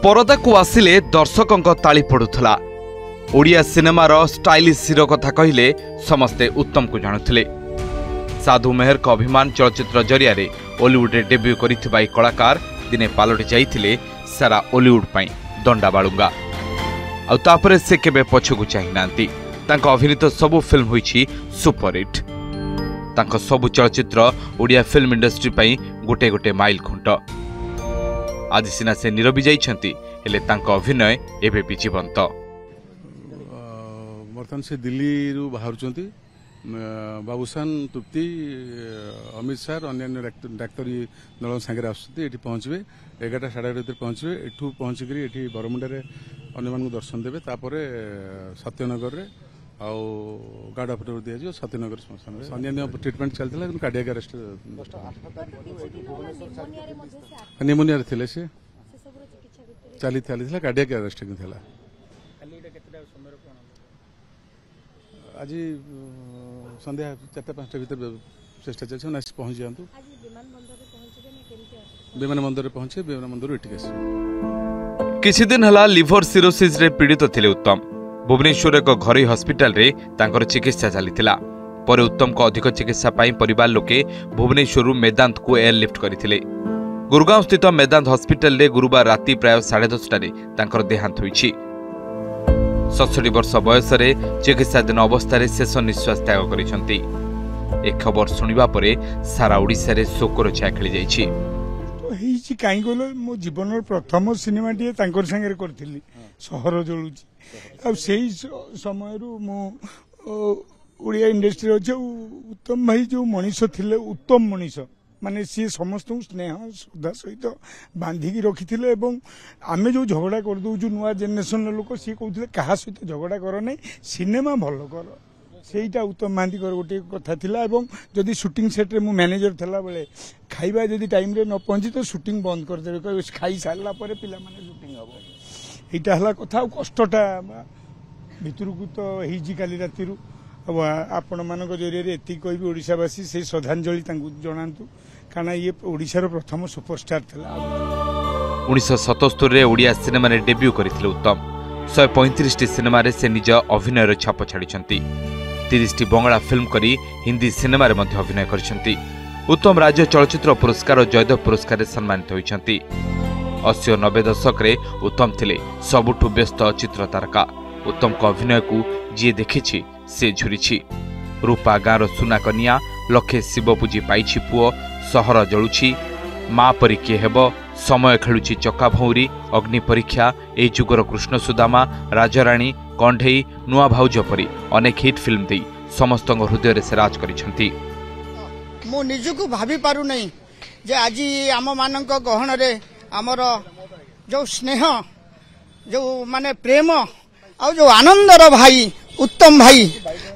परदा को आसिले दर्शकों ताली पड़ुला। ओडिया सिनेमार स्टाइलिश हिरो कथा कहले समस्ते उत्तम को जानुथिले। साधु मेहर का अभिमान चलचित्र जरिया ओलीवुड रे डेब्यू करिथिबा ए कलाकार दिने पालटि जाइथिले सारा ओलीवुड पई दंडा बाळुंगा। आ तापरे से केबे पछकु चाहिनांती। तांका अभिनीत सबु फिल्म होईछि सुपरहिट। तांका सबु चलचित्र ओडिया फिल्म इंडस्ट्री पई गोटे गोटे माइल खुंट। आज सिना से निरबी जाइछंती हेले तांका अभिनय एबे भी जीवंत। बर्तमान से दिल्ली रु बाहरुचंती बाबूसान तृप्ति अमित सार अन्य डाक्तरी दल सांगे आसुँच ये पहुँचे 11टा 11:30 पहुँचे एठू पहुँचिक ये बरमुंडा अन्य मान दर्शन देवे तापर सत्यनगर आउ गार्ड ऑफ ऑर्डर दिया सत्यनगर श्मशान अन्य ट्रिटमेंट चलता कार्डियक अरेस्ट निमोनिया थे सी चली कार्डियक अरेस्ट आज संध्या 4-5टा भर चेष्टा चलती पहुंच जातु विमान बंदर पहुंचे विमान बंदर किछि दिन हला लिवर सिरोसिस रे पीड़ित थिले उत्तम। भुवनेश्वर एक घरोई हॉस्पिटल रे तांकर चिकित्सा चलीथिला। परे उत्तम को अधिक चिकित्सा पाई परिवार लोके भुवनेश्वर मेदांत को एयरलिफ्ट करथिले। गुरुगांव स्थित मेदांत हॉस्पिटल रे गुरुवार राति प्राय 10:30 रे तांकर देहांत होईछि। 67 वर्ष बयस चिकित्साधीन अवस्था शेष निश्वास त्याग करिसेंती। ए खबर सुनिबा परे सारा ओडिसा रे शोकर छाया खेली जाइछि। तो कहीं गलो मो जीवन प्रथम सिनेमा टी तांकर संगे करथिली सहर जळुछि। अब सेही समय रु मो ओडिया इंडस्ट्री अच्छे उत्तम भाई जो मनीष थिले उत्तम मनीष माने सी समस्त स्नेह श्रद्धा सहित बांधिकी रखी आमे जो झगड़ा कर दौचु नुआ जेनेरेशन लोक सी कहते क्या सहित झगड़ा कर ना सिनेमा भल कर सेटा उत्तम महांती गोटे कथा थिला। जदि शूटिंग सेट रे मु मैनेजर थला बेले खाइबा जदि टाइम रे न पहुंची तो शूटिंग बंद कर देबे खाई सारला परे पिला माने शूटिंग हबो। एटा हला कथा कष्टटा भितरकू तो हिजी काली राति रु अब आपण मान जरिए एति कहबी ओडिशावासी से श्रद्धांजलि जनातु कारण ये ओडिशार प्रथम सुपरस्टार थिला। 1977 रे ओडिया सिनेमा रे डेब्यू करथिले उत्तम। 135 टी सिनेमा रे से निज अभिनयर छाप छाडिछंती। 30 टी बंगला फिल्म करी हिंदी सिनेमा रे मध्ये अभिनय करिसंती। उत्तम राज्य चलचित्र पुरस्कार और जयदेव पुरस्कार रे सम्मानित होइछंती। 80 और 90 दशक रे उत्तम थिले सबुठु व्यस्त चित्र तारका। उत्तम को अभिनय को जी देखिछि से झुरिछि। रूपा गाँर सुना कनिया लखे शिव पूजी पाइछि पुओ सहर जळुछि माँ परी किए हेब समय खेलुछि चका भौरी अग्नि परीक्षा ए जुगर कृष्ण सुदामा राजराणी कंढेई नुआ भाउज परी अनेक हिट फिल्म दे समस्त हृदय से राज करिछंती। मु निजको भाभी पारु नहीं जे आज आम मानक गहन रे हमर जो स्नेह जो माने प्रेम आ जो आनंदर भाई उत्तम भाई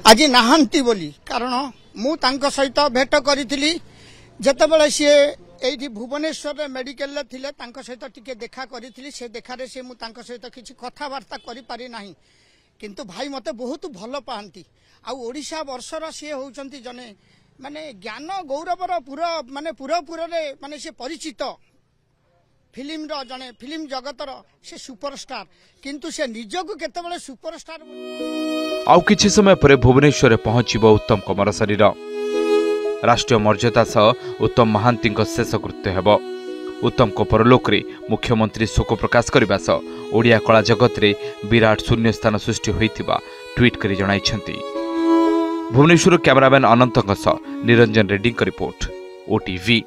आज नाहांती बोली कारण मु तांको सहित भेट करिथिली जतबेले सी एठी भुवनेश्वर मेडिकल रे थिले तांको सहित टिके देखा करिथिली। से देखारे से मु तांको सहित किछि कथावार्ता करि पारि नाही किंतु भाई मते बहुत भल पांती। आ ओडिशा वर्षर से होउचंती जने माने ज्ञान गौरवर पूरा माने पूरा रे माने से परिचित फिल्म रो जने फिल्म जगतर से सुपरस्टार किंतु से निजको केतेबेले सुपरस्टार। आउ किछि समय परे भुवनेश्वर पहुंचीबो उत्तम कमर शरीर। राष्ट्रीय मर्यादा सह उत्तम महांती शेष कृत्य हेब। उत्तम को परलोक रे मुख्यमंत्री शोक प्रकाश करबा सह ओडिया कला जगत रे विराट शून्य स्थान सृष्टि होइतिबा ट्वीट करी जणाइछंती। भुवनेश्वर कैमरामैन अनंत सह निरंजन रेड्डी रिपोर्ट OTV।